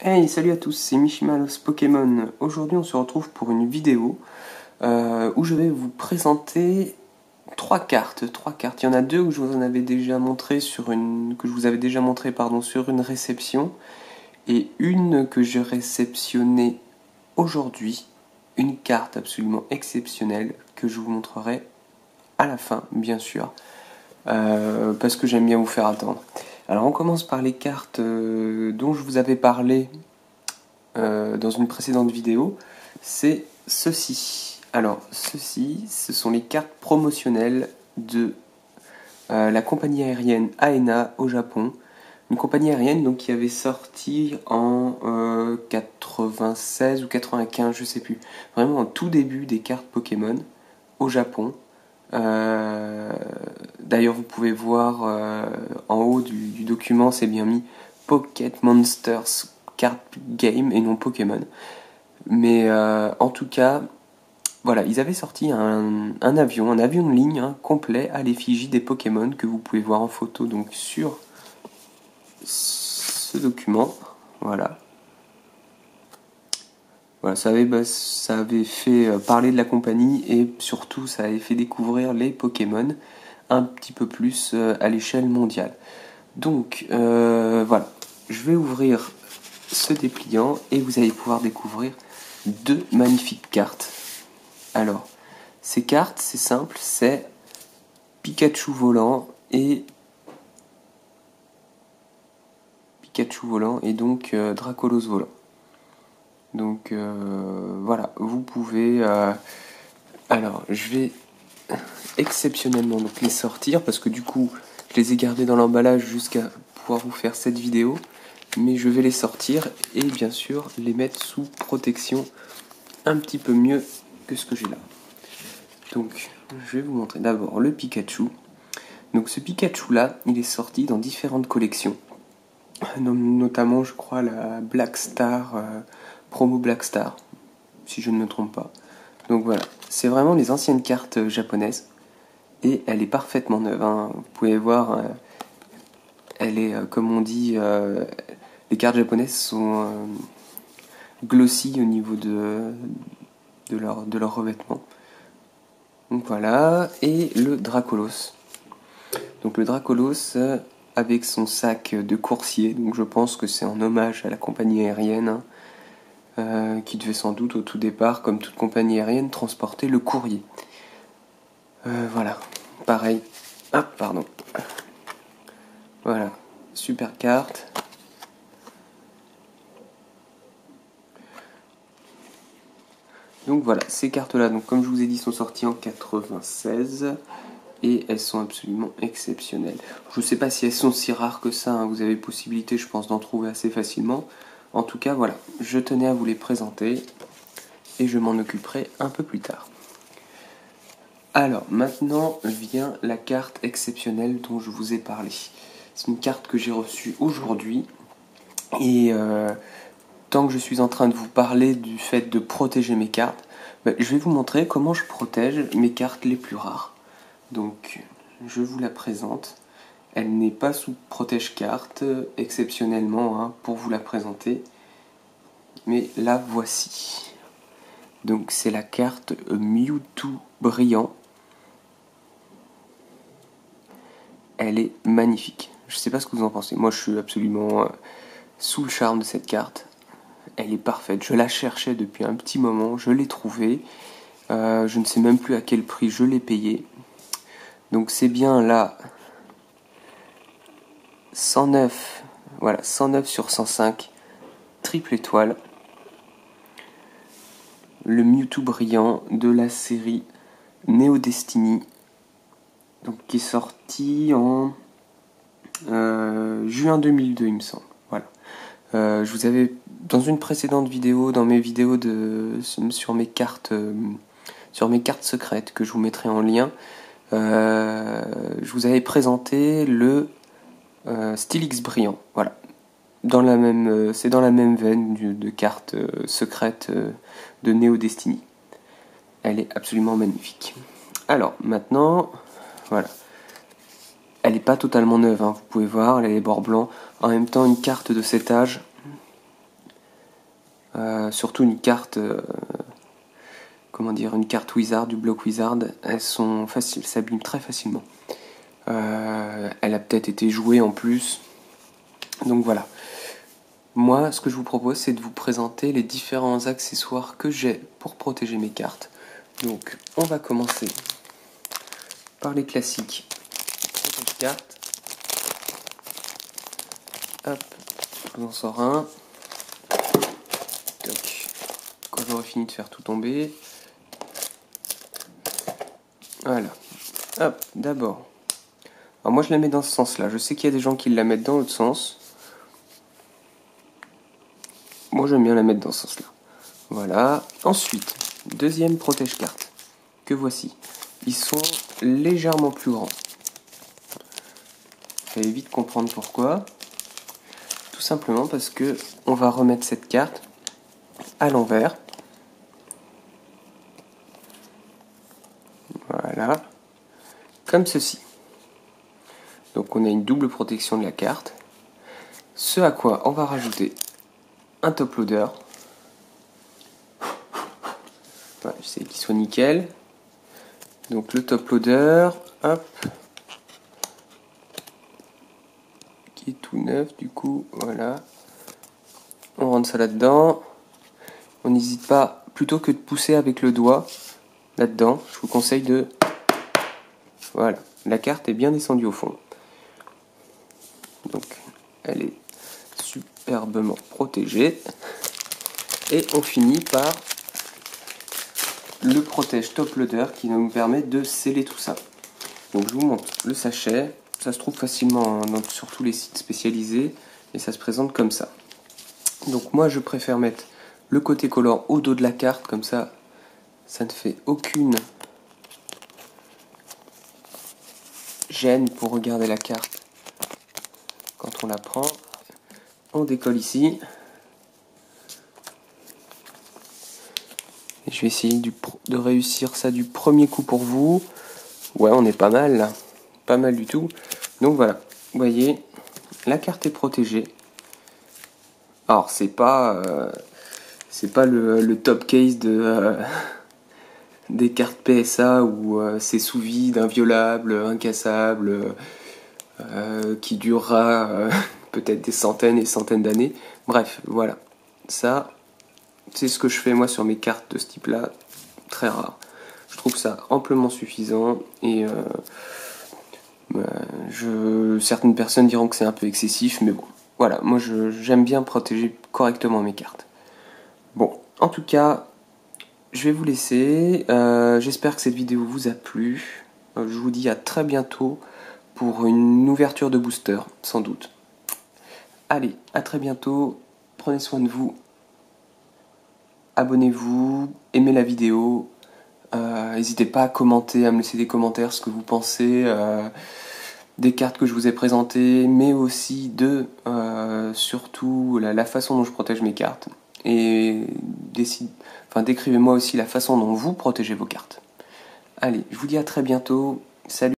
Hey, salut à tous, c'est Mishimalos Pokémon. Aujourd'hui, on se retrouve pour une vidéo où je vais vous présenter trois cartes. Trois cartes. Il y en a deux que je vous en avais déjà montré que je vous avais déjà montré sur une réception et une que j'ai réceptionnée aujourd'hui. Une carte absolument exceptionnelle que je vous montrerai à la fin, bien sûr, parce que j'aime bien vous faire attendre. Alors, on commence par les cartes dont je vous avais parlé dans une précédente vidéo, c'est ceci. Alors, ceci, ce sont les cartes promotionnelles de la compagnie aérienne AENA au Japon. Une compagnie aérienne donc, qui avait sorti en 96 ou 95, je sais plus. Vraiment en tout début des cartes Pokémon au Japon. D'ailleurs, vous pouvez voir en haut du document, c'est bien mis Pocket Monsters Card Game et non Pokémon. Mais en tout cas, voilà, ils avaient sorti un avion de ligne complet à l'effigie des Pokémon que vous pouvez voir en photo donc sur ce document. Voilà. Voilà, ça avait fait parler de la compagnie et surtout ça avait fait découvrir les Pokémon un petit peu plus à l'échelle mondiale. Donc voilà, je vais ouvrir ce dépliant et vous allez pouvoir découvrir deux magnifiques cartes. Alors, ces cartes, c'est simple, c'est Pikachu volant et donc Dracolos volant. Donc voilà, vous pouvez. Alors, je vais exceptionnellement donc les sortir parce que du coup, je les ai gardés dans l'emballage jusqu'à pouvoir vous faire cette vidéo. Mais je vais les sortir et bien sûr les mettre sous protection un petit peu mieux que ce que j'ai là. Donc, je vais vous montrer d'abord le Pikachu. Donc, ce Pikachu là, il est sorti dans différentes collections, notamment, je crois, la Black Star, promo Black Star, si je ne me trompe pas. Donc voilà, c'est vraiment les anciennes cartes japonaises et elle est parfaitement neuve. Vous pouvez voir, elle est, comme on dit, les cartes japonaises sont glossy au niveau de leur revêtement. Donc voilà, et le Dracolos. Donc le Dracolos avec son sac de coursier, donc je pense que c'est en hommage à la compagnie aérienne qui devait sans doute au tout départ, comme toute compagnie aérienne, transporter le courrier. Voilà, pareil. Ah, pardon. Voilà, super carte. Donc voilà, ces cartes-là, donc comme je vous ai dit, sont sorties en 96 et elles sont absolument exceptionnelles. Je ne sais pas si elles sont si rares que ça, vous avez possibilité, je pense, d'en trouver assez facilement. En tout cas, voilà, je tenais à vous les présenter et je m'en occuperai un peu plus tard. Alors, maintenant vient la carte exceptionnelle dont je vous ai parlé. C'est une carte que j'ai reçue aujourd'hui et tant que je suis en train de vous parler du fait de protéger mes cartes, je vais vous montrer comment je protège mes cartes les plus rares. Donc, je vous la présente. Elle n'est pas sous protège-carte, exceptionnellement, pour vous la présenter. Mais la voici. Donc, c'est la carte Mewtwo brillant. Elle est magnifique. Je ne sais pas ce que vous en pensez. Moi, je suis absolument sous le charme de cette carte. Elle est parfaite. Je la cherchais depuis un petit moment. Je l'ai trouvée. Je ne sais même plus à quel prix je l'ai payée. Donc, c'est bien là 109. Voilà, 109 sur 105. Triple étoile. Le Mewtwo brillant de la série Neo Destiny, donc qui est sorti en juin 2002, il me semble. Voilà. Je vous avais dans une précédente vidéo, dans mes vidéos sur mes cartes secrètes que je vous mettrai en lien, je vous avais présenté le Steelix brillant. Voilà. C'est dans la même veine de cartes secrètes de Neo Destiny. Elle est absolument magnifique. Alors, maintenant, voilà. Elle n'est pas totalement neuve, vous pouvez voir, elle a les bords blancs. En même temps, une carte de cet âge, surtout une carte, comment dire, une carte Wizard, du bloc Wizard, elles sont faciles, s'abîment très facilement. Elle a peut-être été jouée en plus, donc voilà. Moi, ce que je vous propose, c'est de vous présenter les différents accessoires que j'ai pour protéger mes cartes. Donc, on va commencer par les classiques. Protège-carte. Hop, je vous en sors un. Donc, quand j'aurai fini de faire tout tomber. Voilà. Hop, d'abord. Alors moi, je la mets dans ce sens-là. Je sais qu'il y a des gens qui la mettent dans l'autre sens. Moi, j'aime bien la mettre dans ce sens-là. Voilà. Ensuite, deuxième protège-carte. Que voici. Ils sont légèrement plus grands. Vous allez vite comprendre pourquoi. Tout simplement parce que on va remettre cette carte à l'envers. Voilà. Comme ceci. Donc on a une double protection de la carte. Ce à quoi on va rajouter un top loader. Voilà, j'essaie qu'il soit nickel. Donc le top loader, hop, qui est tout neuf du coup, voilà. On rentre ça là-dedans. On n'hésite pas, plutôt que de pousser avec le doigt là-dedans, je vous conseille de... Voilà, la carte est bien descendue au fond. Donc elle est superbement protégée. Et on finit par le protège top loader qui va nous permettre de sceller tout ça. Donc je vous montre le sachet. Ça se trouve facilement sur tous les sites spécialisés et ça se présente comme ça. Donc moi je préfère mettre le côté collant au dos de la carte, comme ça ça ne fait aucune gêne pour regarder la carte quand on la prend. On décolle ici. Et je vais essayer de réussir ça du premier coup pour vous. Ouais, on est pas mal là. Pas mal du tout. Donc voilà, vous voyez, la carte est protégée. Alors c'est pas le top case des cartes PSA où c'est sous vide, inviolable, incassable, qui durera peut-être des centaines et centaines d'années. Bref, voilà. Ça, c'est ce que je fais moi sur mes cartes de ce type-là. Très rare. Je trouve ça amplement suffisant et certaines personnes diront que c'est un peu excessif, mais bon. Voilà, moi j'aime bien protéger correctement mes cartes. Bon, en tout cas, je vais vous laisser. J'espère que cette vidéo vous a plu. Je vous dis à très bientôt pour une ouverture de booster, sans doute. Allez, à très bientôt. Prenez soin de vous. Abonnez-vous, aimez la vidéo. N'hésitez pas à commenter, à me laisser des commentaires ce que vous pensez des cartes que je vous ai présentées, mais aussi de surtout la façon dont je protège mes cartes. Et décrivez-moi aussi la façon dont vous protégez vos cartes. Allez, je vous dis à très bientôt. Salut!